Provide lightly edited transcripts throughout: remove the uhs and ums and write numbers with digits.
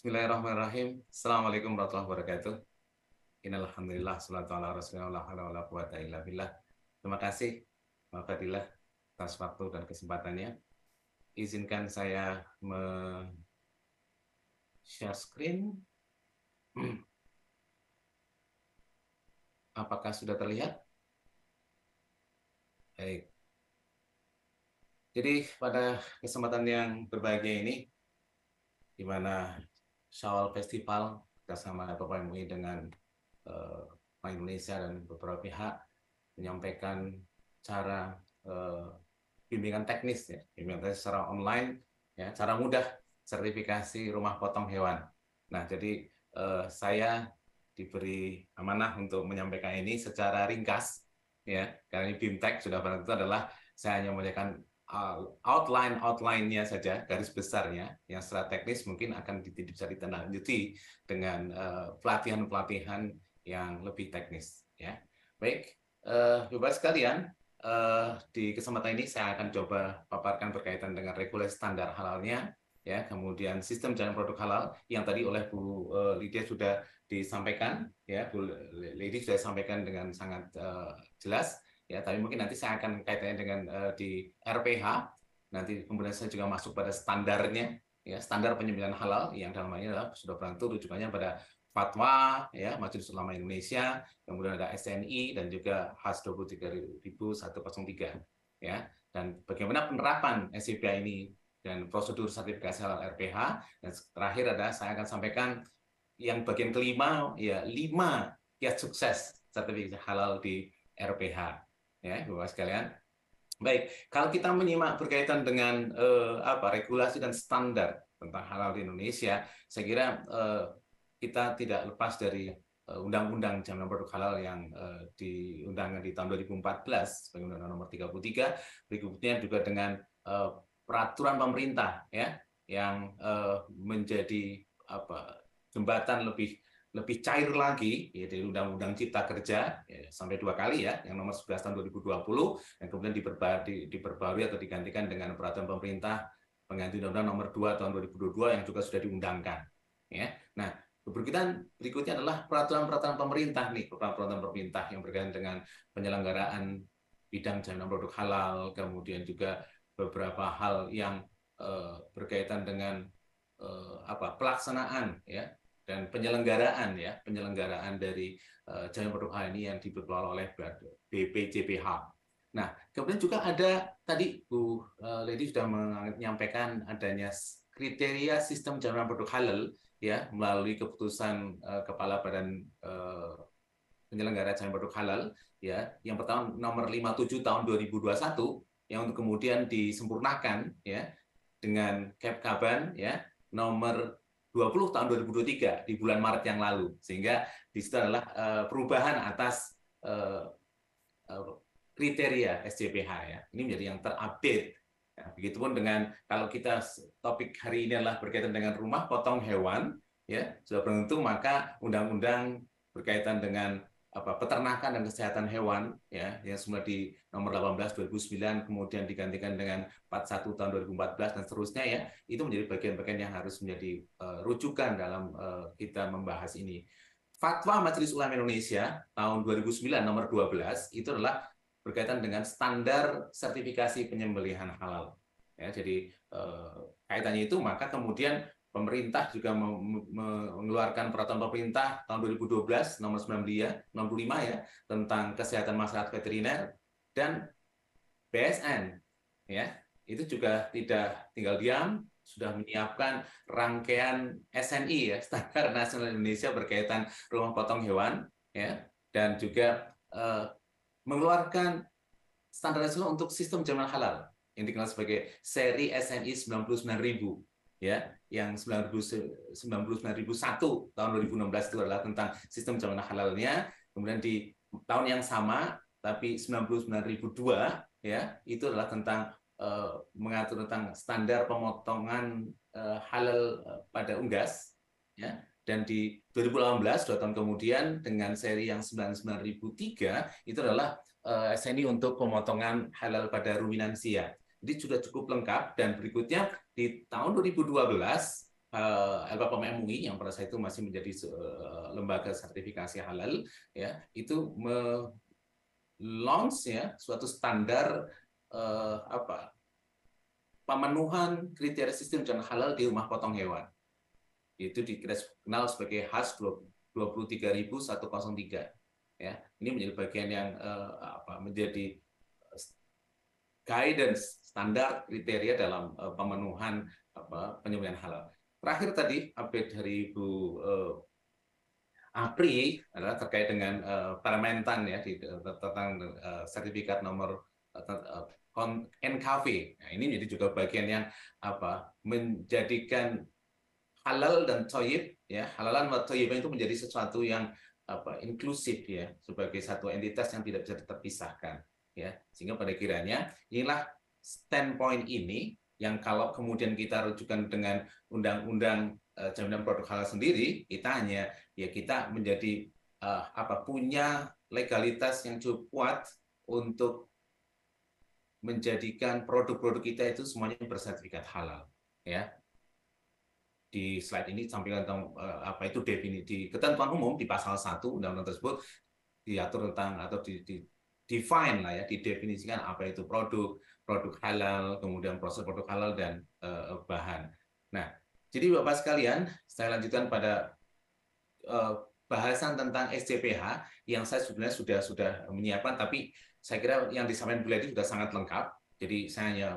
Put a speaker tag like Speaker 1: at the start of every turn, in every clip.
Speaker 1: Bismillahirrahmanirrahim. Assalamualaikum warahmatullahi wabarakatuh. Innalhamdulillah, salatu ala rasulillah, la haula wala quwata illa billah. Terima kasih, Mbak Fadilah, atas waktu dan kesempatannya. Izinkan saya share screen. Apakah sudah terlihat? Baik. Jadi pada kesempatan yang berbahagia ini, di mana Syawal Festival bersama Bapak MUI dengan Bank Indonesia dan beberapa pihak menyampaikan cara bimbingan teknis ya, bimbingan teknis secara online ya, cara mudah sertifikasi rumah potong hewan. Nah, jadi saya diberi amanah untuk menyampaikan ini secara ringkas ya, karena ini BIMTEK sudah barang itu adalah saya hanya menyampaikan outline-nya saja, garis besarnya, yang secara teknis mungkin akan bisa ditindaklanjuti dengan pelatihan-pelatihan yang lebih teknis ya. Baik, Bapak sekalian, di kesempatan ini saya akan coba paparkan berkaitan dengan regulasi standar halalnya, ya, kemudian sistem jalan produk halal yang tadi oleh Bu Lydia sudah disampaikan, ya, Bu Lydia sudah sampaikan dengan sangat jelas, ya. Tapi mungkin nanti saya akan kaitannya dengan di RPH, nanti kemudian saya juga masuk pada standarnya, ya, standar penyembelihan halal yang dalam hal ini adalah sudah berantur rujukannya pada fatwa, ya, Majelis Ulama Indonesia, kemudian ada SNI dan juga HAS 23.103, ya. Dan bagaimana penerapan SCBA ini dan prosedur sertifikasi halal RPH, dan terakhir ada saya akan sampaikan yang bagian kelima, ya, 5 kiat sukses sertifikasi halal di RPH, ya, Bapak sekalian. Baik, kalau kita menyimak berkaitan dengan regulasi dan standar tentang halal di Indonesia, saya kira kita tidak lepas dari Undang-Undang Jaminan Produk Halal yang diundangkan di tahun 2014 sebagai Undang-Undang Nomor 33, berikutnya juga dengan peraturan pemerintah ya yang menjadi jembatan lebih cair lagi, yaitu Undang-Undang Cipta Kerja ya, sampai 2 kali ya, yang nomor 11 tahun 2020, dan kemudian diperbarui atau digantikan dengan peraturan pemerintah pengganti Undang-Undang nomor 2 tahun 2022 yang juga sudah diundangkan. Ya. Nah, berikutnya adalah peraturan-peraturan pemerintah nih, peraturan pemerintah yang berkaitan dengan penyelenggaraan bidang jaminan produk halal, kemudian juga beberapa hal yang berkaitan dengan pelaksanaan ya dan penyelenggaraan dari jaminan produk halal ini yang dikelola oleh BPJPH. Nah, kemudian juga ada tadi Bu Lady sudah menyampaikan adanya kriteria sistem jaminan produk halal ya melalui keputusan Kepala Badan Penyelenggara Jaminan Produk Halal ya, yang pertama nomor 57 tahun 2021 yang untuk kemudian disempurnakan ya dengan Kepkaban ya nomor 20 tahun 2023 di bulan Maret yang lalu, sehingga di situ adalah perubahan atas kriteria SJPH ya. Ini menjadi yang terupdate. Ya, begitupun dengan kalau kita topik hari ini adalah berkaitan dengan rumah potong hewan ya, sudah beruntung maka undang-undang berkaitan dengan peternakan dan kesehatan hewan ya yang semula di nomor 18 2009 kemudian digantikan dengan 41 tahun 2014 dan seterusnya ya, itu menjadi bagian-bagian yang harus menjadi rujukan dalam kita membahas ini. Fatwa Majelis Ulama Indonesia tahun 2009 nomor 12 itu adalah berkaitan dengan standar sertifikasi penyembelihan halal. Ya, jadi kaitannya itu maka kemudian pemerintah juga mengeluarkan peraturan pemerintah tahun 2012 nomor 95 ya tentang kesehatan masyarakat veteriner, dan BSN ya itu juga tidak tinggal diam, sudah menyiapkan rangkaian SNI ya, Standar Nasional Indonesia berkaitan rumah potong hewan ya, dan juga mengeluarkan standar nasional untuk sistem jaminan halal yang dikenal sebagai seri SNI 99.000 ya, yang 99.001 tahun 2016 itu adalah tentang sistem jaminan halalnya. Kemudian di tahun yang sama tapi 99.002 ya, itu adalah tentang mengatur tentang standar pemotongan halal pada unggas ya. Dan di 2018 2 tahun kemudian dengan seri yang 99.003 itu adalah SNI untuk pemotongan halal pada ruminansia. Jadi sudah cukup lengkap, dan berikutnya di tahun 2012 LPPOM MUI yang pada saat itu masih menjadi lembaga sertifikasi halal, ya, itu launch ya suatu standar pemenuhan kriteria sistem jalan halal di rumah potong hewan. Itu dikenal sebagai HAS 23103. Ya, ini menjadi bagian yang menjadi guidance standar kriteria dalam pemenuhan penyembelihan halal. Terakhir tadi update dari Bu Apri adalah terkait dengan Permentan ya tentang sertifikat nomor NKV. Nah, ini menjadi juga bagian yang menjadikan halal dan thayyib ya, halalan wa thayyiban itu menjadi sesuatu yang inklusif ya, sebagai satu entitas yang tidak bisa terpisahkan ya. Sehingga pada kiranya inilah standpoint ini yang kalau kemudian kita rujukan dengan undang-undang jaminan produk halal sendiri, kita menjadi punya legalitas yang cukup kuat untuk menjadikan produk-produk kita itu semuanya bersertifikat halal ya. Di slide ini sampaikan tentang itu definisi di ketentuan umum di pasal 1 undang-undang tersebut diatur tentang atau define lah ya, didefinisikan apa itu produk halal, kemudian proses produk halal dan bahan. Nah, jadi Bapak sekalian, saya lanjutkan pada bahasan tentang SCPH yang saya sebenarnya sudah menyiapkan, tapi saya kira yang disampaikan Bu Ledi sudah sangat lengkap. Jadi saya hanya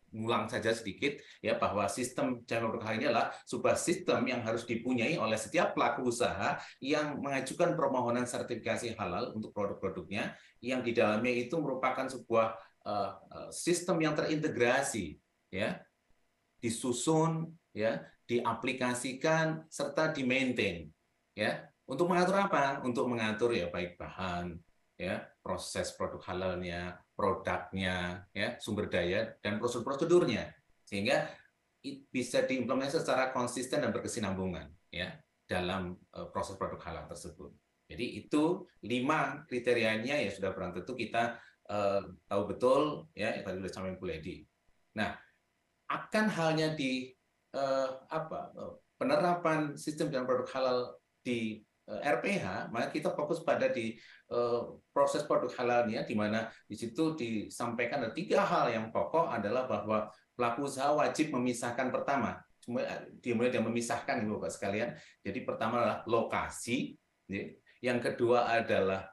Speaker 1: mengulang saja sedikit ya, bahwa sistem jaminan produk halal ini adalah sebuah sistem yang harus dipunyai oleh setiap pelaku usaha yang mengajukan permohonan sertifikasi halal untuk produk-produknya, yang di dalamnya itu merupakan sebuah sistem yang terintegrasi ya, disusun ya, diaplikasikan serta di-maintain ya. Untuk mengatur apa? Untuk mengatur ya baik bahan ya, proses produk halalnya, produknya ya, sumber daya dan prosedurnya, sehingga bisa diimplementasi secara konsisten dan berkesinambungan ya dalam proses produk halal tersebut. Jadi itu 5 kriterianya ya, sudah barang tentu kita tahu betul ya, yang tadi sudah disampaikan Bu Ledi. Nah, akan halnya di penerapan sistem dan produk halal di RPH, maka kita fokus pada di proses produk halalnya, di mana di situ disampaikan ada 3 hal yang pokok, adalah bahwa pelaku usaha wajib memisahkan pertama, dimulai dengan memisahkan Ibu Bapak sekalian. Jadi pertama adalah lokasi, yang kedua adalah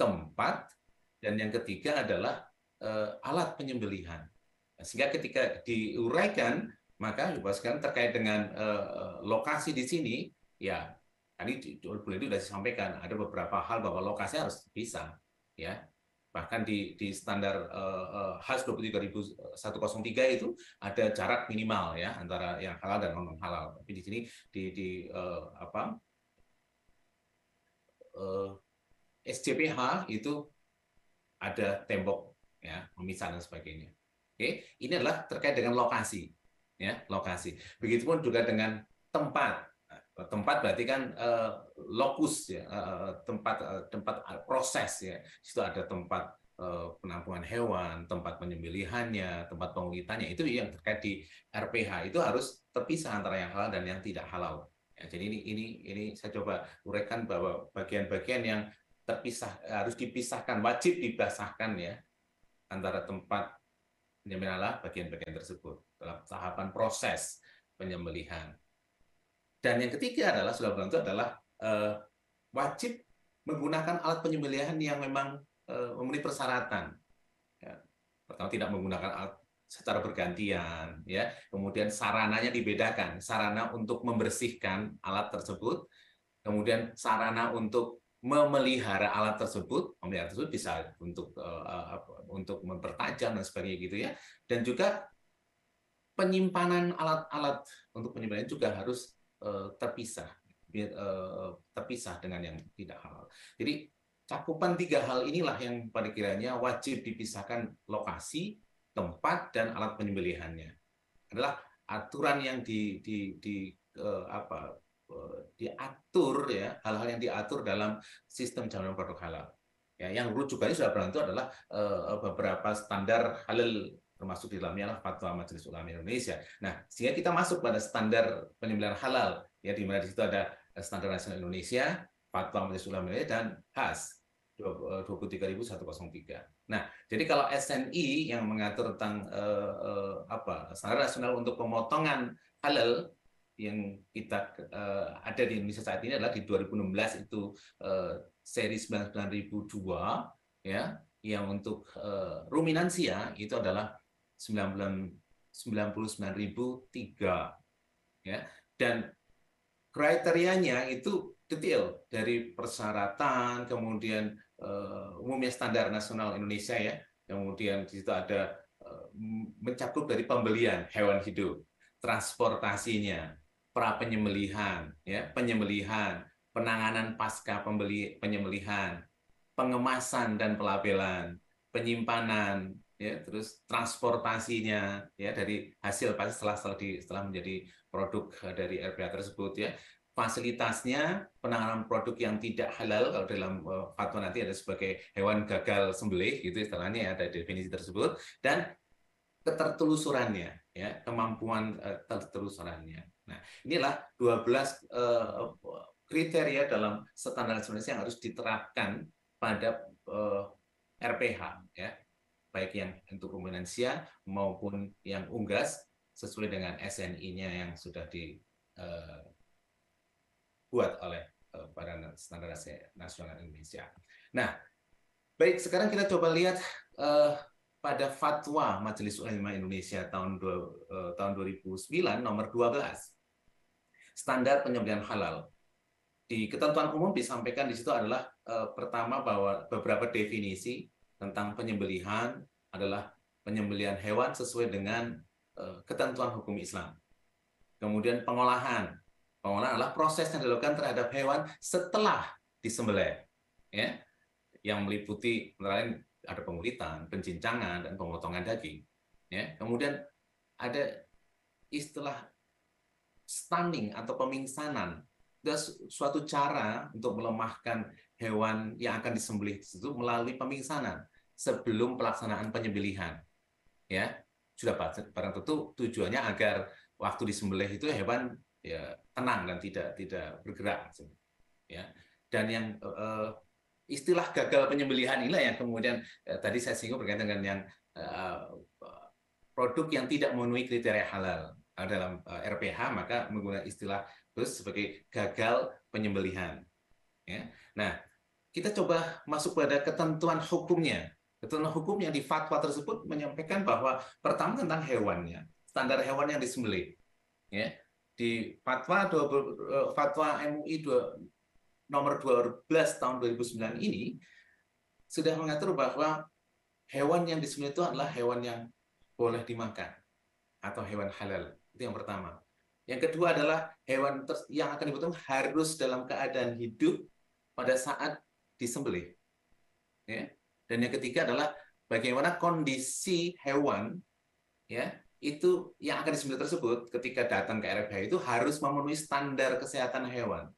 Speaker 1: tempat, dan yang ketiga adalah alat penyembelihan. Sehingga ketika diuraikan, maka sekarang terkait dengan lokasi di sini, ya tadi boleh sudah disampaikan ada beberapa hal bahwa lokasi harus bisa, ya. Bahkan di standar HAS 23103 itu ada jarak minimal ya antara yang halal dan non halal. Tapi di sini SCPH itu ada tembok ya, memisah dan sebagainya. Oke, ini adalah terkait dengan lokasi, ya, lokasi. Begitupun juga dengan tempat. Tempat berarti kan lokus ya, tempat proses ya. Di situ ada tempat penampungan hewan, tempat penyembelihannya, tempat pengulitannya, itu yang terkait di RPH itu harus terpisah antara yang halal dan yang tidak halal. Ya, jadi ini saya coba uraikan bahwa bagian-bagian yang terpisah harus dipisahkan, wajib dipisahkan ya antara tempat penyembelihan bagian-bagian tersebut dalam tahapan proses penyembelihan. Dan yang ketiga adalah sudah tentu adalah wajib menggunakan alat penyembelihan yang memang memenuhi persyaratan. Ya. Pertama, tidak menggunakan alat secara bergantian, ya. Kemudian sarananya dibedakan, sarana untuk membersihkan alat tersebut, kemudian sarana untuk memelihara alat tersebut, bisa untuk mempertajam dan sebagainya gitu ya. Dan juga penyimpanan alat-alat untuk penyembelihan juga harus terpisah dengan yang tidak halal. Jadi cakupan 3 hal inilah yang pada kiranya wajib dipisahkan, lokasi, tempat, dan alat penyembelihannya. Adalah aturan yang diatur ya, hal-hal yang diatur dalam sistem jaminan produk halal. Ya, yang rujukannya sudah berlaku adalah beberapa standar halal termasuk di dalamnya adalah Fatwa Majelis Ulama Indonesia. Nah, sehingga kita masuk pada standar penyembelihan halal, ya, di mana di situ ada standar nasional Indonesia, Fatwa Majelis Ulama Indonesia, dan HAS 23.103. Nah, jadi kalau SNI yang mengatur tentang standar nasional untuk pemotongan halal yang kita ada di Indonesia saat ini adalah di 2016 itu seri 99.002, ya, yang untuk ruminansia itu adalah 99.003, ya, dan kriterianya itu detail dari persyaratan, kemudian umumnya standar nasional Indonesia, ya, kemudian di situ ada mencakup dari pembelian hewan hidup, transportasinya, pra penyembelihan, ya, penyembelihan, penanganan pasca penyembelihan, pengemasan dan pelabelan, penyimpanan, ya, terus transportasinya, ya, dari hasil pasti setelah menjadi produk dari RPA tersebut, ya, fasilitasnya, penanganan produk yang tidak halal, kalau dalam fatwa nanti ada sebagai hewan gagal sembelih, gitu istilahnya, ya, ada definisi tersebut, dan ketertelusurannya, ya, kemampuan tertelusurannya. Nah, inilah 12 kriteria dalam standar Indonesia yang harus diterapkan pada RPH, ya, baik yang untuk ruminansia maupun yang unggas sesuai dengan SNI-nya yang sudah dibuat oleh Badan Standar Nasional Indonesia. Nah, baik, sekarang kita coba lihat pada Fatwa Majelis Ulama Indonesia tahun 2009 nomor 12, standar penyembelihan halal. Di ketentuan umum disampaikan di situ adalah pertama bahwa beberapa definisi tentang penyembelihan adalah penyembelihan hewan sesuai dengan ketentuan hukum Islam. Kemudian pengolahan adalah proses yang dilakukan terhadap hewan setelah disembelih, ya, yang meliputi antara lain ada pengulitan, pencincangan, dan pemotongan daging. Ya. Kemudian ada istilah stunning atau pemingsanan. Ada suatu cara untuk melemahkan hewan yang akan disembelih itu melalui pemingsanan sebelum pelaksanaan penyembelihan. Ya, sudah barang tentu tujuannya agar waktu disembelih itu hewan, ya, tenang dan tidak bergerak. Ya. Dan yang istilah gagal penyembelihan inilah yang kemudian tadi saya singgung berkaitan dengan yang produk yang tidak memenuhi kriteria halal dalam RPH, maka menggunakan istilah terus sebagai gagal penyembelihan. Ya. Nah, kita coba masuk pada ketentuan hukumnya. Ketentuan hukumnya di fatwa tersebut menyampaikan bahwa pertama tentang hewannya, standar hewan yang disembelih. Ya. Di fatwa MUI nomor 12 tahun 2009 ini sudah mengatur bahwa hewan yang disembelih itu adalah hewan yang boleh dimakan atau hewan halal. Itu yang pertama. Yang kedua adalah hewan yang akan dipotong harus dalam keadaan hidup pada saat disembelih. Ya. Dan yang ketiga adalah bagaimana kondisi hewan, ya, itu yang akan disembelih tersebut ketika datang ke RPH itu harus memenuhi standar kesehatan hewan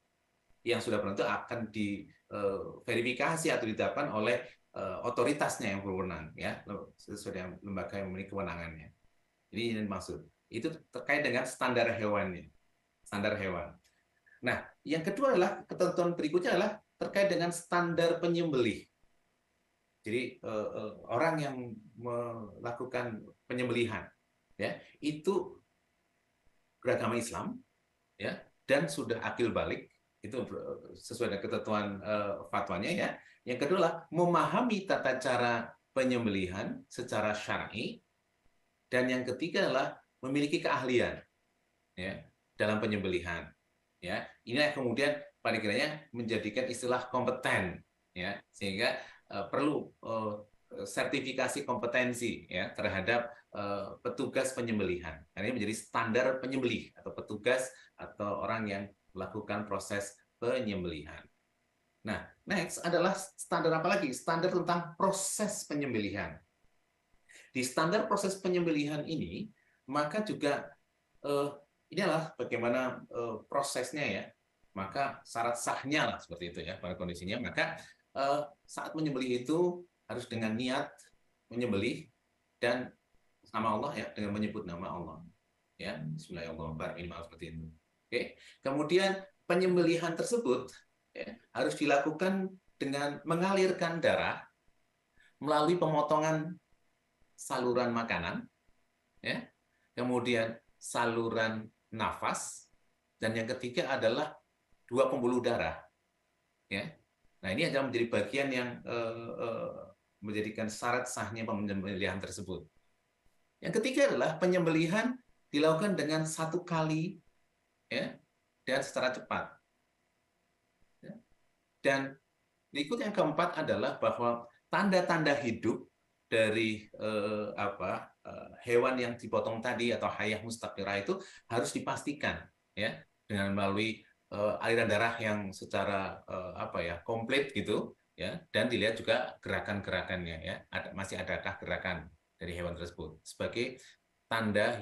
Speaker 1: yang sudah tentu akan diverifikasi atau didapatkan oleh otoritasnya yang berwenang, ya, sesuai dengan lembaga yang memiliki kewenangannya. Ini yang maksud. Itu terkait dengan standar hewannya, standar hewan. Nah, yang kedua adalah ketentuan berikutnya adalah terkait dengan standar penyembelih. Jadi orang yang melakukan penyembelihan, ya, itu beragama Islam, ya, dan sudah akil balik, itu sesuai dengan ketentuan fatwanya, ya. Yang kedua adalah memahami tata cara penyembelihan secara syar'i, dan yang ketiga adalah memiliki keahlian, ya, dalam penyembelihan, ya. Inilah kemudian pada kiranya menjadikan istilah kompeten, ya, sehingga perlu sertifikasi kompetensi, ya, terhadap petugas penyembelihan. Karena ini menjadi standar penyembelih atau petugas atau orang yang melakukan proses penyembelihan. Nah, next adalah standar apa lagi? Standar tentang proses penyembelihan. Di standar proses penyembelihan ini, maka juga ini adalah bagaimana prosesnya, ya. Maka syarat sahnya lah seperti itu, ya, pada kondisinya. Maka saat menyembelih itu harus dengan niat menyembelih dan sama Allah ya, dengan menyebut nama Allah. Ya, Bismillahirrahmanirrahim, seperti itu. Oke. Kemudian penyembelihan tersebut ya, harus dilakukan dengan mengalirkan darah melalui pemotongan saluran makanan, ya, kemudian saluran nafas, dan yang ketiga adalah dua pembuluh darah. Ya. Nah, ini adalah menjadi bagian yang menjadikan syarat sahnya penyembelihan tersebut. Yang ketiga adalah penyembelihan dilakukan dengan satu kali, ya, dan secara cepat. Ya. Dan berikut yang keempat adalah bahwa tanda-tanda hidup dari hewan yang dipotong tadi atau hayah mustaqirah itu harus dipastikan, ya, dengan melalui aliran darah yang secara komplit gitu, ya, dan dilihat juga gerakan-gerakannya, ya, masih adakah gerakan dari hewan tersebut sebagai tanda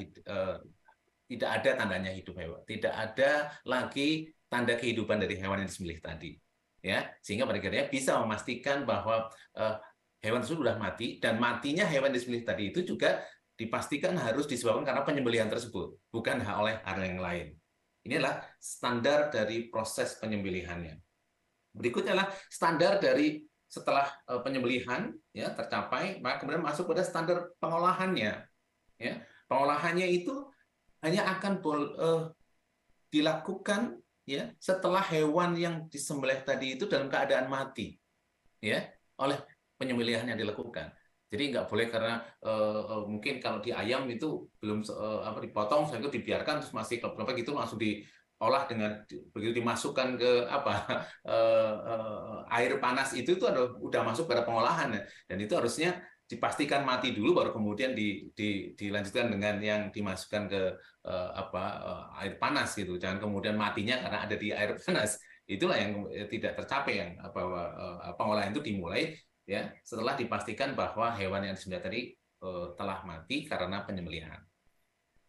Speaker 1: tidak ada tandanya hidup hewan, tidak ada lagi tanda kehidupan dari hewan yang disembelih tadi, ya, sehingga pada akhirnya bisa memastikan bahwa hewan tersebut sudah mati, dan matinya hewan disembelih tadi itu juga dipastikan harus disebabkan karena penyembelihan tersebut, bukan oleh hal yang lain. Ini adalah standar dari proses penyembelihannya. Berikutnya adalah standar dari setelah penyembelihan ya tercapai, maka kemudian masuk pada standar pengolahannya. Ya, pengolahannya itu hanya akan dilakukan ya setelah hewan yang disembelih tadi itu dalam keadaan mati, ya, oleh penyembelihan yang dilakukan. Jadi nggak boleh karena mungkin kalau di ayam itu belum dipotong, saya itu dibiarkan terus masih kelop-kelop gitu langsung diolah dengan begitu dimasukkan ke air panas itu udah masuk pada pengolahan ya. Dan itu harusnya dipastikan mati dulu baru kemudian dilanjutkan dengan yang dimasukkan ke air panas gitu. Jangan kemudian matinya karena ada di air panas. Itulah yang tidak tercapai, yang bahwa pengolahan itu dimulai ya setelah dipastikan bahwa hewan yang disembelih tadi telah mati karena penyembelihan.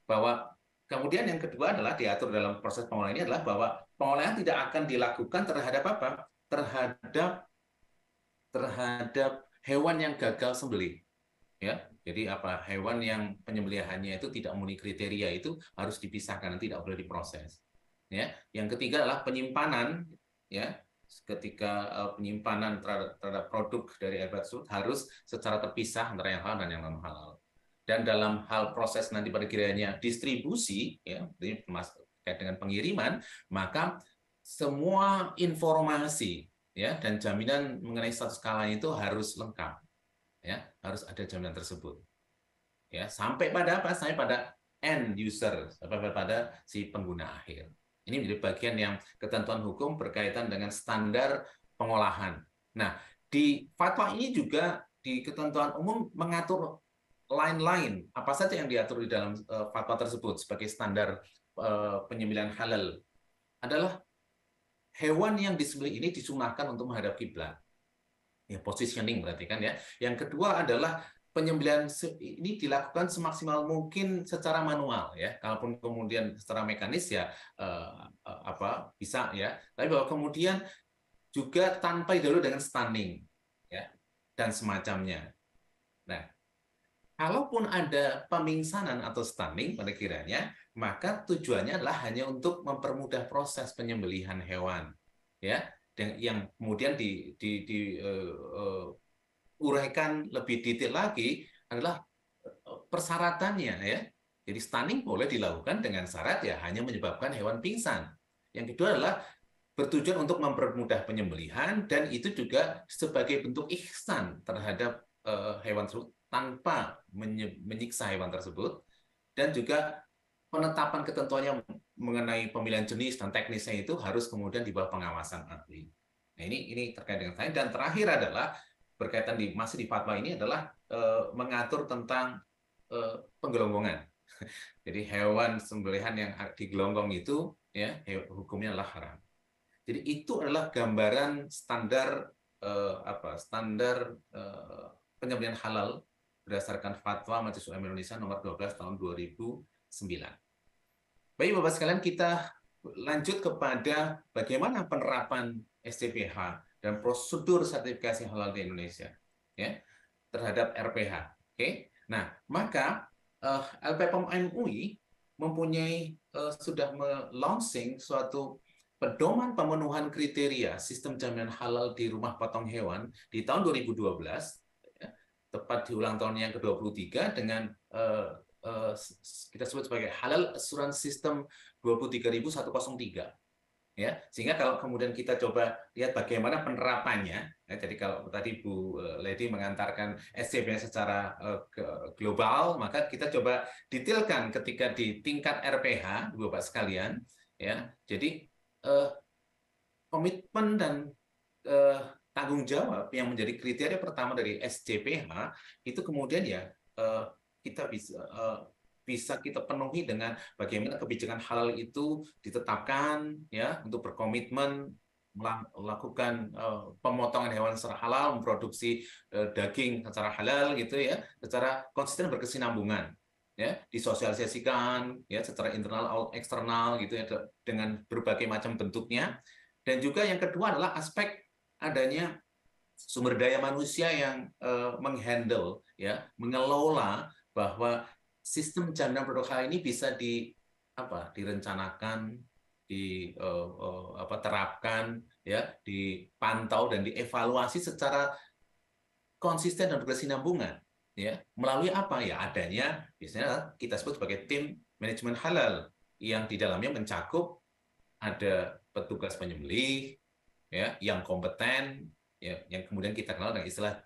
Speaker 1: Bahwa kemudian yang kedua adalah diatur dalam proses pengolahan ini adalah bahwa pengolahan tidak akan dilakukan terhadap apa? Terhadap hewan yang gagal sembelih, ya. Jadi hewan yang penyembelihannya itu tidak memenuhi kriteria itu harus dipisahkan, tidak boleh diproses. Ya. Yang ketiga adalah penyimpanan, ya. Ketika penyimpanan terhadap produk dari herbal tersebut harus secara terpisah antara yang halal dan yang non halal. Dan dalam hal proses nanti pada kiranya distribusi, ya, ini terkait dengan pengiriman, maka semua informasi ya dan jaminan mengenai status kalanya itu harus lengkap, ya, harus ada jaminan tersebut, ya, sampai pada apa? Sampai pada end user, sampai pada si pengguna akhir. Ini menjadi bagian yang ketentuan hukum berkaitan dengan standar pengolahan. Nah, di fatwa ini juga di ketentuan umum mengatur lain-lain apa saja yang diatur di dalam fatwa tersebut sebagai standar penyembelihan halal adalah hewan yang disembelih ini disunahkan untuk menghadap kiblat. Ya, positioning berarti kan ya. Yang kedua adalah penyembelihan ini dilakukan semaksimal mungkin secara manual ya. Kalaupun kemudian secara mekanis ya bisa ya. Tapi bahwa kemudian juga tanpa didahului dengan stunning ya dan semacamnya. Nah, kalaupun ada pemingsanan atau stunning pada kiranya, maka tujuannya adalah hanya untuk mempermudah proses penyembelihan hewan, ya, yang kemudian uraikan lebih detail lagi adalah persyaratannya, ya. Jadi stunning boleh dilakukan dengan syarat ya hanya menyebabkan hewan pingsan. Yang kedua adalah bertujuan untuk mempermudah penyembelihan dan itu juga sebagai bentuk ihsan terhadap hewan tersebut tanpa menyiksa hewan tersebut, dan juga penetapan ketentuannya mengenai pemilihan jenis dan teknisnya itu harus kemudian di bawah pengawasan ahli. Nah, ini terkait dengan saya. Dan terakhir adalah berkaitan masih di fatwa ini adalah mengatur tentang penggelonggongan. Jadi hewan sembelihan yang digelonggong itu ya hukumnya adalah haram. Jadi itu adalah gambaran standar standar penyembelihan halal berdasarkan fatwa Majelis Ulama Indonesia nomor 12 tahun 2009. Baik Bapak sekalian, kita lanjut kepada bagaimana penerapan SCPH dan prosedur sertifikasi halal di Indonesia ya terhadap RPH. Oke. Nah, maka LPPOM MUI mempunyai sudah launching suatu pedoman pemenuhan kriteria sistem jaminan halal di rumah potong hewan di tahun 2012, ya, tepat di ulang tahun yang ke-23 dengan kita sebut sebagai Halal Assurance System 23103. Ya, sehingga kalau kemudian kita coba lihat bagaimana penerapannya, ya, jadi kalau tadi Bu Lady mengantarkan SCP secara global, maka kita coba detailkan ketika di tingkat RPH, Bapak sekalian, ya. Jadi eh, komitmen dan eh, tanggung jawab yang menjadi kriteria pertama dari SCPH itu kemudian ya kita bisa kita penuhi dengan bagaimana kebijakan halal itu ditetapkan ya untuk berkomitmen melakukan pemotongan hewan secara halal, memproduksi daging secara halal gitu ya, secara konsisten berkesinambungan ya, disosialisasikan ya secara internal eksternal gitu ya dengan berbagai macam bentuknya. Dan juga yang kedua adalah aspek adanya sumber daya manusia yang menghandle ya, mengelola bahwa sistem jaminan produk halal ini bisa direncanakan, terapkan ya, dipantau dan dievaluasi secara konsisten dan berkesinambungan ya. Melalui apa ya? Adanya biasanya kita sebut sebagai tim manajemen halal yang di dalamnya mencakup ada petugas penyembelih ya yang kompeten ya, yang kemudian kita kenal dengan istilah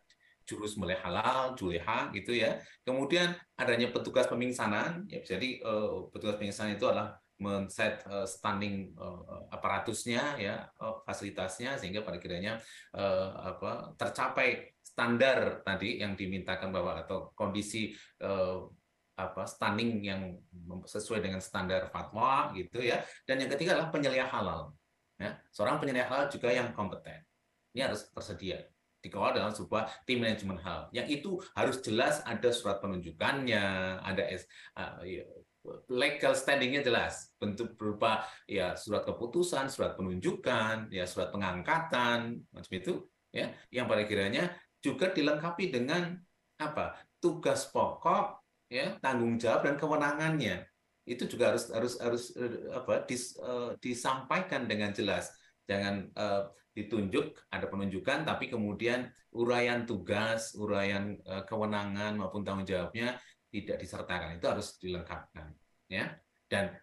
Speaker 1: juru sembelih halal, juleha gitu ya. Kemudian adanya petugas pemingsanan ya, jadi petugas pemingsanan itu adalah men-set stunning aparatusnya ya, fasilitasnya sehingga pada kiranya tercapai standar tadi yang dimintakan bahwa atau kondisi stunning yang sesuai dengan standar fatwa gitu ya. Dan yang ketiga adalah penyelia halal. Ya, seorang penyelia halal juga yang kompeten. Ini harus tersedia dikelola dalam sebuah tim manajemen halal. Yang itu harus jelas ada surat penunjukannya, ada legal standingnya jelas, bentuk berupa ya surat keputusan, surat penunjukan, ya surat pengangkatan, macam itu ya. Yang pada kiranya juga dilengkapi dengan apa? Tugas pokok, ya, tanggung jawab dan kewenangannya. Itu juga harus disampaikan dengan jelas. Jangan ditunjuk, ada penunjukan, tapi kemudian uraian tugas, uraian kewenangan maupun tanggung jawabnya tidak disertakan. Itu harus dilengkapkan, ya. Dan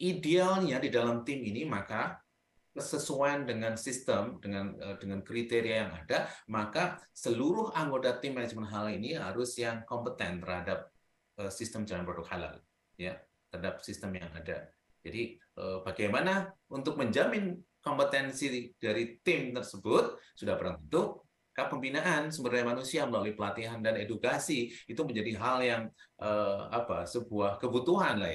Speaker 1: idealnya di dalam tim ini maka kesesuaian dengan sistem, dengan kriteria yang ada, maka seluruh anggota tim manajemen halal ini harus yang kompeten terhadap sistem jalan produk halal, ya, terhadap sistem yang ada. Jadi bagaimana untuk menjamin kompetensi dari tim tersebut sudah berbentuk pembinaan sumber daya manusia melalui pelatihan dan edukasi itu menjadi hal yang sebuah kebutuhan lah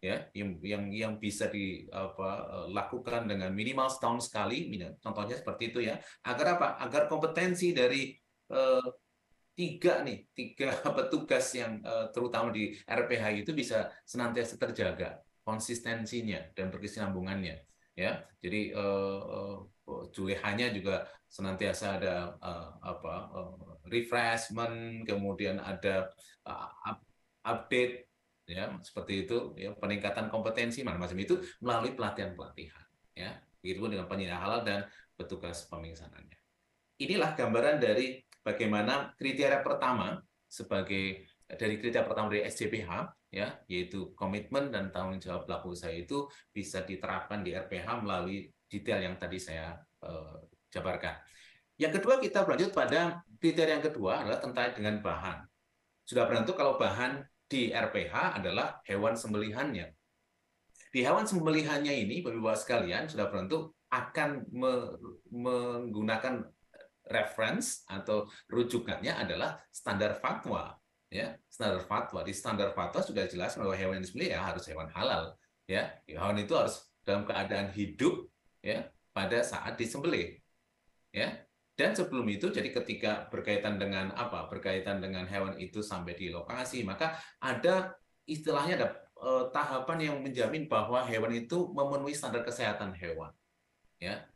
Speaker 1: ya, yang bisa dilakukan dengan minimal setahun sekali, contohnya seperti itu ya, agar apa? Agar kompetensi dari tiga petugas yang terutama di RPH itu bisa senantiasa terjaga konsistensinya dan berkesinambungannya ya. Jadi julehanya juga senantiasa ada refreshment, kemudian ada update ya, seperti itu ya, peningkatan kompetensi macam itu melalui pelatihan-pelatihan ya. Begitu dengan penyedia halal dan petugas pemingsanannya. Inilah gambaran dari bagaimana kriteria pertama dari SCPH ya, yaitu komitmen dan tanggung jawab pelaku usaha itu bisa diterapkan di RPH melalui detail yang tadi saya jabarkan. Yang kedua, kita berlanjut pada kriteria yang kedua adalah terkait dengan bahan. Sudah bertentu kalau bahan di RPH adalah hewan sembelihannya. Di hewan sembelihannya ini, Bapak-Ibu sekalian, sudah bertentu akan menggunakan reference atau rujukannya adalah standar fatwa, ya. Standar fatwa, di standar fatwa sudah jelas bahwa hewan yang disembelih ya harus hewan halal, ya. Hewan itu harus dalam keadaan hidup ya pada saat disembelih, ya. Dan sebelum itu, jadi ketika berkaitan dengan hewan itu sampai di lokasi, maka ada istilahnya ada tahapan yang menjamin bahwa hewan itu memenuhi standar kesehatan hewan, ya.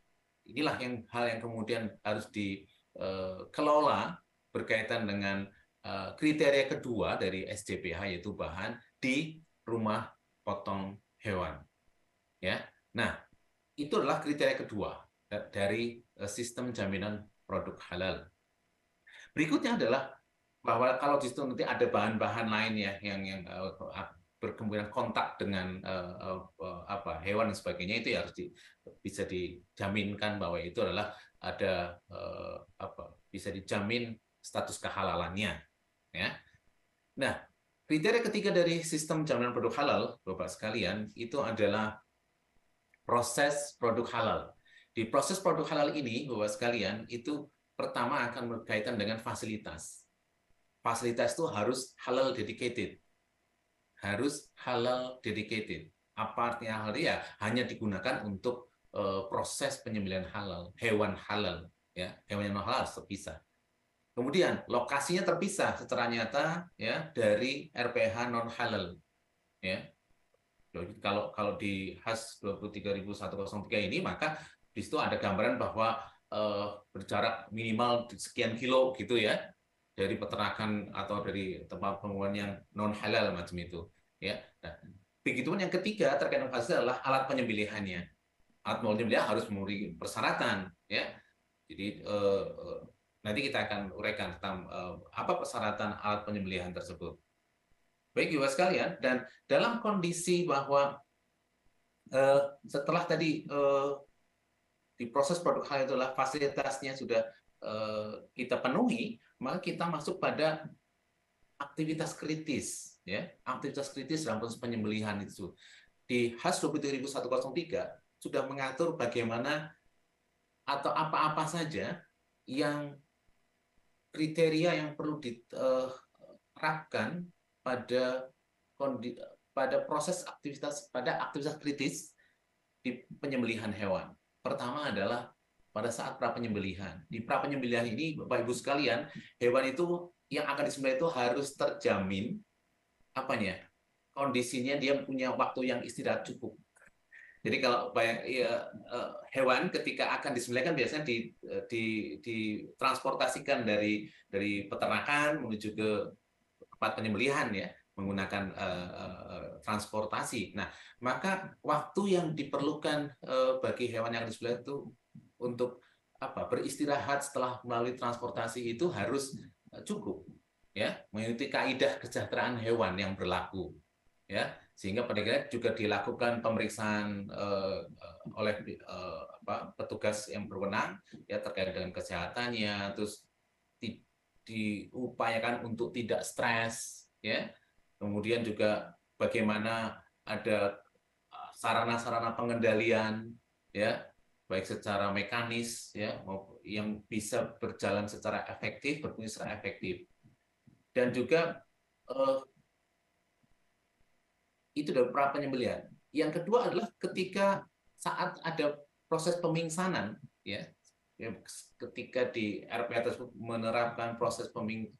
Speaker 1: Inilah hal yang kemudian harus dikelola berkaitan dengan kriteria kedua dari SJPH yaitu bahan di rumah potong hewan. Ya, nah itu adalah kriteria kedua dari sistem jaminan produk halal. Berikutnya adalah bahwa kalau di situ nanti ada bahan-bahan lain ya yang berkemungkinan kontak dengan hewan dan sebagainya, itu ya harus bisa dijaminkan bahwa itu adalah ada bisa dijamin status kehalalannya ya. Nah, kriteria ketiga dari sistem jaminan produk halal, Bapak sekalian, itu adalah proses produk halal. Di proses produk halal ini, Bapak sekalian, itu pertama akan berkaitan dengan fasilitas. Fasilitas itu harus halal dedicated. Harus halal dedicated. Apa artinya halal? Ya, hanya digunakan untuk proses penyembelihan halal, hewan halal. Ya, hewan yang halal harus terpisah. Kemudian lokasinya terpisah secara nyata ya dari RPH non halal. Ya, jadi kalau di HAS 23103 ini, maka di situ ada gambaran bahwa berjarak minimal sekian kilo gitu ya dari peternakan atau dari tempat pembuangan yang non halal macam itu ya. Nah, begitupun yang ketiga terkait dengan fasilitas adalah alat penyembelihannya. Alat penyembelihan harus memenuhi persyaratan ya. Jadi nanti kita akan uraikan tentang apa persyaratan alat penyembelihan tersebut. Baik Ibu sekalian, dan dalam kondisi bahwa setelah tadi di proses produk halal itulah fasilitasnya sudah kita penuhi, maka kita masuk pada aktivitas kritis, ya, aktivitas kritis dalam proses penyembelihan itu. Di HAS 23103 sudah mengatur bagaimana atau apa-apa saja yang kriteria yang perlu diterapkan pada proses aktivitas kritis di penyembelihan hewan. Pertama adalah pada saat pra penyembelihan. Di pra penyembelihan ini, Bapak Ibu sekalian, hewan itu yang akan disembelih itu harus terjamin kondisinya dia punya waktu yang istirahat cukup. Jadi kalau hewan ketika akan disembelih kan biasanya ditransportasikan dari peternakan menuju ke tempat penyembelihan ya, menggunakan transportasi. Nah, maka waktu yang diperlukan bagi hewan yang disembelih itu untuk beristirahat setelah melalui transportasi itu harus cukup ya, mengikuti kaidah kesejahteraan hewan yang berlaku ya, sehingga pada akhirnya juga dilakukan pemeriksaan oleh petugas yang berwenang ya terkait dengan kesehatannya, terus diupayakan untuk tidak stres ya, kemudian juga bagaimana ada sarana-sarana pengendalian ya, baik secara mekanis ya yang bisa berjalan secara efektif, berfungsi secara efektif, dan juga itu dari pra penyembelihan. Yang kedua adalah ketika saat ada proses pemingsanan ya, ketika di RPH tersebut menerapkan proses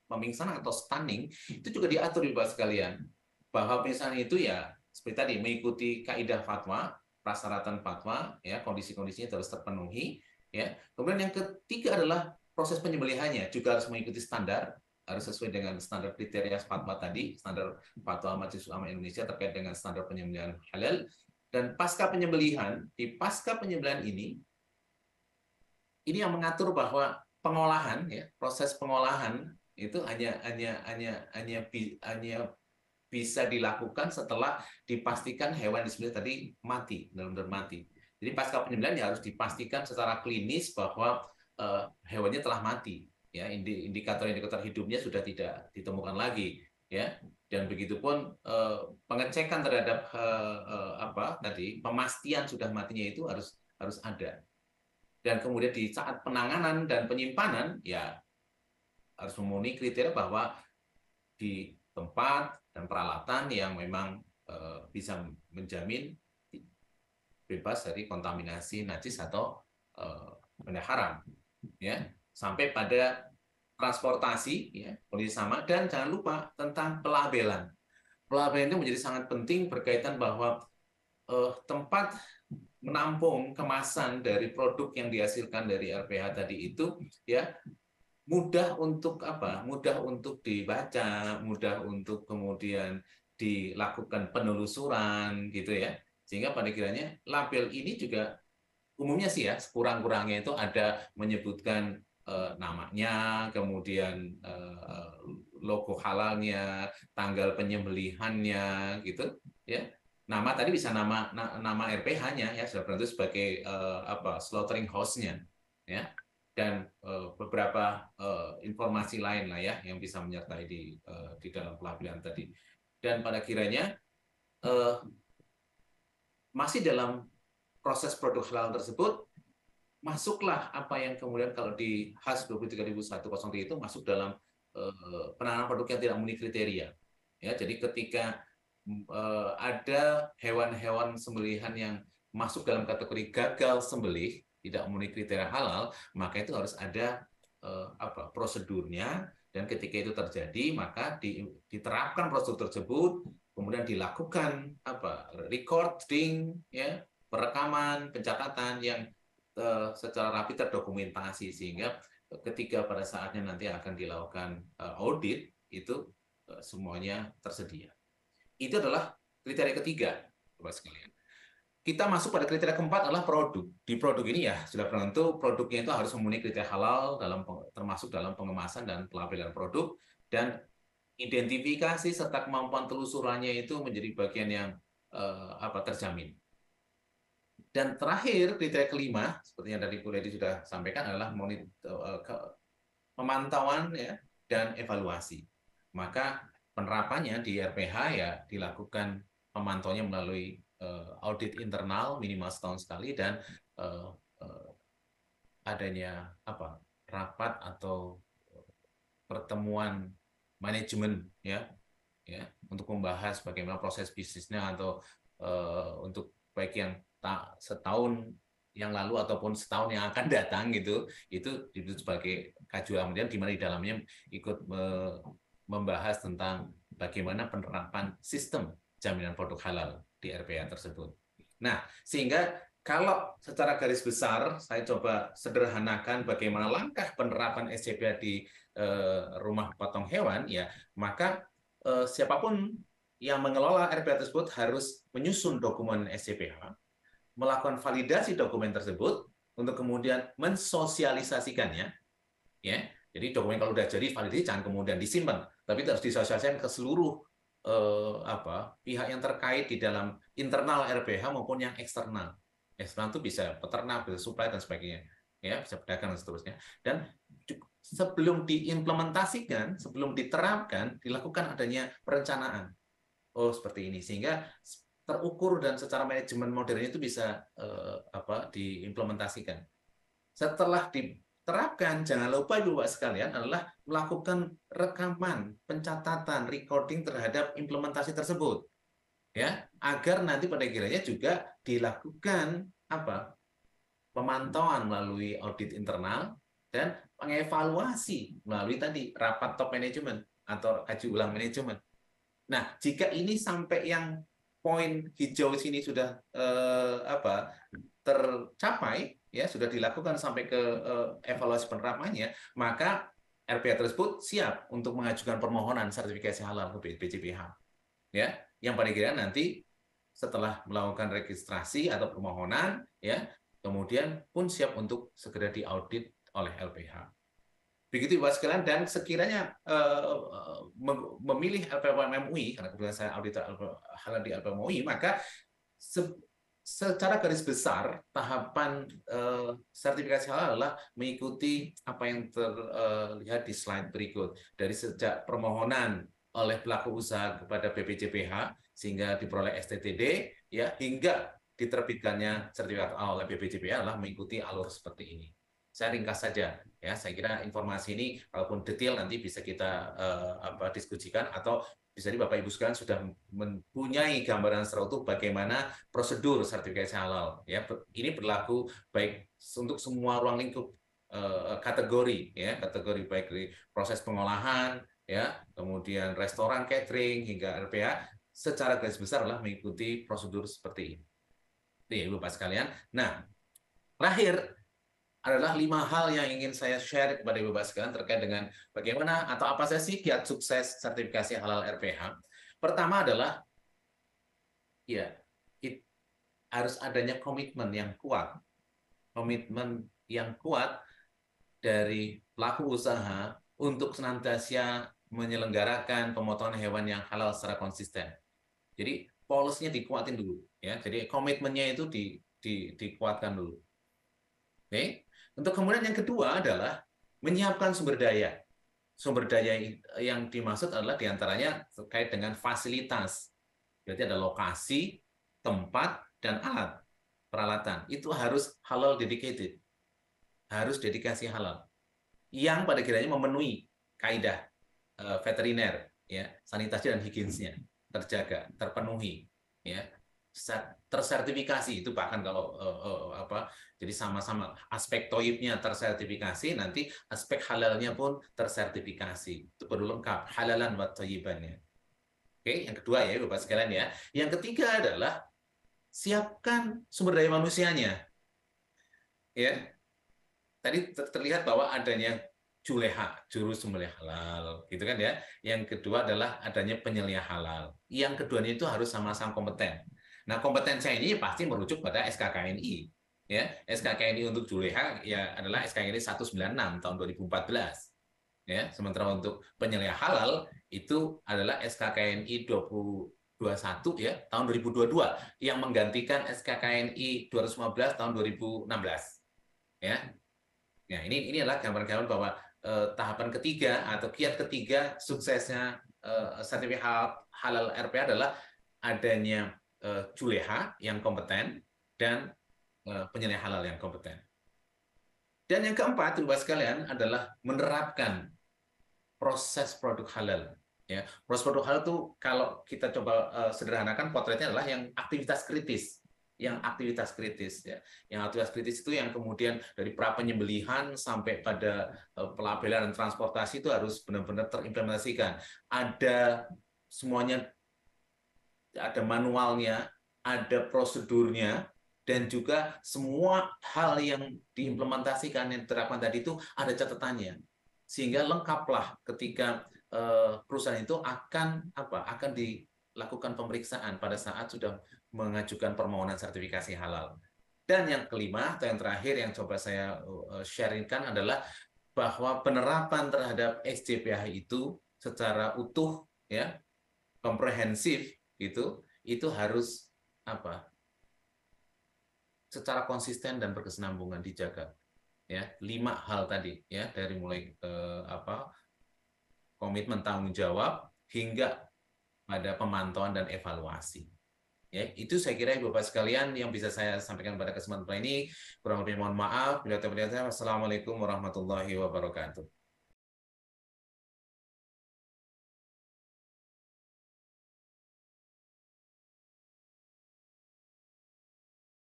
Speaker 1: pemingsanan atau stunning, itu juga diatur di bawah sekalian bahwa pemingsanan itu ya seperti tadi mengikuti kaidah fatwa, persyaratan fatwa ya, kondisi-kondisinya harus terpenuhi ya. Kemudian yang ketiga adalah proses penyembelihannya juga harus mengikuti standar, harus sesuai dengan standar kriteria fatwa tadi, standar fatwa Majelis Ulama Indonesia terkait dengan standar penyembelihan halal. Dan pasca penyembelihan, di pasca penyembelihan ini yang mengatur bahwa pengolahan ya, proses pengolahan itu hanya bisa dilakukan setelah dipastikan hewan disembelih tadi mati, benar-benar mati. Jadi pasca penyembelihan ya harus dipastikan secara klinis bahwa hewannya telah mati ya, indikator-indikator hidupnya sudah tidak ditemukan lagi ya, dan begitupun pengecekan terhadap pemastian sudah matinya itu harus ada. Dan kemudian di saat penanganan dan penyimpanan ya harus memenuhi kriteria bahwa di tempat dan peralatan yang memang bisa menjamin bebas dari kontaminasi najis atau benda haram ya, sampai pada transportasi ya kondisi sama. Dan jangan lupa tentang pelabelan. Pelabelan itu menjadi sangat penting berkaitan bahwa tempat menampung kemasan dari produk yang dihasilkan dari RPH tadi itu ya mudah untuk apa? Mudah untuk dibaca, mudah untuk kemudian dilakukan penelusuran gitu ya. Sehingga pada kiranya label ini juga umumnya sih ya, sekurang-kurangnya itu ada menyebutkan namanya, kemudian logo halalnya, tanggal penyembelihannya gitu ya. Nama tadi bisa nama RPH-nya ya, sudah tentu sebagai apa slaughtering house-nya ya. Dan beberapa informasi lain lah ya yang bisa menyertai di dalam pelabelan tadi. Dan pada kiranya eh, masih dalam proses produk halal tersebut masuklah apa yang kemudian kalau di HAS 23103 itu masuk dalam penanganan produk yang tidak memenuhi kriteria. Ya, jadi ketika ada hewan-hewan sembelihan yang masuk dalam kategori gagal sembelih, tidak memenuhi kriteria halal, maka itu harus ada apa prosedurnya, dan ketika itu terjadi maka diterapkan prosedur tersebut, kemudian dilakukan apa recording ya, perekaman, pencatatan yang secara rapi terdokumentasi, sehingga ketika pada saatnya nanti akan dilakukan audit itu semuanya tersedia. Itu adalah kriteria ketiga, Bapak sekalian. Kita masuk pada kriteria keempat adalah produk. Di produk ini ya sudah tentu produknya itu harus memenuhi kriteria halal termasuk dalam pengemasan dan pelabelan produk, dan identifikasi serta kemampuan telusurannya itu menjadi bagian yang terjamin. Dan terakhir, kriteria kelima, seperti yang tadi Bu Ledi sudah sampaikan, adalah pemantauan ya, dan evaluasi. Maka penerapannya di RPH ya dilakukan pemantauannya melalui audit internal minimal setahun sekali, dan adanya rapat atau pertemuan manajemen ya untuk membahas bagaimana proses bisnisnya, atau untuk baik yang setahun yang lalu ataupun setahun yang akan datang gitu, itu disebut sebagai kajian kemudian di mana di dalamnya ikut membahas tentang bagaimana penerapan sistem jaminan produk halal di RPH tersebut. Nah, sehingga kalau secara garis besar saya coba sederhanakan bagaimana langkah penerapan SCPH di rumah potong hewan ya, maka siapapun yang mengelola RPH tersebut harus menyusun dokumen SCPH, melakukan validasi dokumen tersebut untuk kemudian mensosialisasikannya ya. Jadi dokumen kalau sudah jadi validasi jangan kemudian disimpan, tapi harus disosialisasikan ke seluruh pihak yang terkait di dalam internal RPH maupun yang eksternal. Eksternal itu bisa peternak, bisa supply dan sebagainya, ya, bisa pedagang dan seterusnya. Dan sebelum diimplementasikan, sebelum diterapkan, dilakukan adanya perencanaan. Oh, seperti ini, sehingga terukur dan secara manajemen modern itu bisa diimplementasikan. Setelah diterapkan, jangan lupa Bapak sekalian adalah melakukan rekaman, pencatatan, recording terhadap implementasi tersebut, ya, agar nanti pada kiranya juga dilakukan pemantauan melalui audit internal dan mengevaluasi melalui tadi rapat top manajemen atau kaji ulang manajemen. Nah, jika ini sampai yang poin hijau sini sudah tercapai, ya sudah dilakukan sampai ke evaluasi penerapannya, maka RPH tersebut siap untuk mengajukan permohonan sertifikasi halal ke BPJPH. Ya, yang pada akhirnya nanti setelah melakukan registrasi atau permohonan, ya, kemudian pun siap untuk segera diaudit oleh LPH. Begitu Bapak sekalian, dan sekiranya memilih LPM MUI, karena kebetulan saya auditor halal di LPM MUI, maka secara garis besar tahapan sertifikasi halal adalah mengikuti apa yang terlihat di slide berikut, dari sejak permohonan oleh pelaku usaha kepada BPJPH sehingga diperoleh STTD ya, hingga diterbitkannya sertifikat halal oleh BPJPH adalah mengikuti alur seperti ini. Saya ringkas saja ya, saya kira informasi ini walaupun detail nanti bisa kita diskusikan, atau bisa di Bapak Ibu sekalian sudah mempunyai gambaran secara utuh bagaimana prosedur sertifikasi halal ya. Ini berlaku baik untuk semua ruang lingkup kategori ya, kategori baik dari proses pengolahan ya, kemudian restoran, catering hingga RPH, secara garis besar adalah mengikuti prosedur seperti ini. Itu ya Bapak sekalian. Nah, terakhir adalah 5 hal yang ingin saya share kepada Ibu Bapak sekalian terkait dengan bagaimana atau apa saja sih kiat sukses sertifikasi halal RPH. Pertama adalah ya harus adanya komitmen yang kuat dari pelaku usaha untuk senantiasa menyelenggarakan pemotongan hewan yang halal secara konsisten. Jadi policy-nya dikuatin dulu, ya. Jadi komitmennya itu dikuatkan dulu. Oke. Untuk kemudian yang kedua adalah menyiapkan sumber daya. Sumber daya yang dimaksud adalah diantaranya terkait dengan fasilitas. Berarti ada lokasi, tempat, dan alat peralatan. Itu harus halal dedicated. Harus dedikasi halal. Yang pada kiranya memenuhi kaidah veteriner, ya, sanitasi dan higienisnya terjaga, terpenuhi, ya, tersertifikasi. Itu bahkan kalau jadi sama-sama aspek toibnya tersertifikasi, nanti aspek halalnya pun tersertifikasi. Itu perlu lengkap, halalan wa toyibannya. Oke, yang kedua ya Bapak sekalian ya. Yang ketiga adalah siapkan sumber daya manusianya. Ya, tadi terlihat bahwa adanya juleha, juru sembelih halal, gitu kan ya. Yang kedua adalah adanya penyelia halal. Yang keduanya itu harus sama-sama kompeten. Nah, kompetensi ini pasti merujuk pada SKKNI. Ya, SKKNI untuk juleha ya adalah SKKNI 196 tahun 2014. Ya, sementara untuk penyelia halal itu adalah SKKNI 2021 ya tahun 2022 yang menggantikan SKKNI 215 tahun 2016. Ya. Nah, ini adalah gambaran-gambaran bahwa tahapan ketiga atau kiat ketiga suksesnya sertifikat halal RPH adalah adanya juleha yang kompeten dan penyelia halal yang kompeten. Dan yang keempat, Bapak sekalian, adalah menerapkan proses produk halal. Ya, proses produk halal itu kalau kita coba sederhanakan potretnya adalah yang aktivitas kritis, ya, yang aktivitas kritis itu yang kemudian dari pra penyembelihan sampai pada pelabelan dan transportasi itu harus benar-benar terimplementasikan. Ada semuanya, ada manualnya, ada prosedurnya, dan juga semua hal yang diimplementasikan yang diterapkan tadi itu ada catatannya, sehingga lengkaplah ketika perusahaan itu akan dilakukan pemeriksaan pada saat sudah mengajukan permohonan sertifikasi halal. Dan yang kelima atau yang terakhir yang coba saya sharingkan adalah bahwa penerapan terhadap SJPH itu secara utuh, ya, komprehensif itu harus secara konsisten dan berkesinambungan dijaga, ya. 5 hal tadi, ya, dari mulai komitmen tanggung jawab hingga pada pemantauan dan evaluasi. Ya, itu saya kira Bapak sekalian yang bisa saya sampaikan pada kesempatan ini. Kurang lebih mohon maaf. Bila terjadi, wassalamualaikum warahmatullahi wabarakatuh.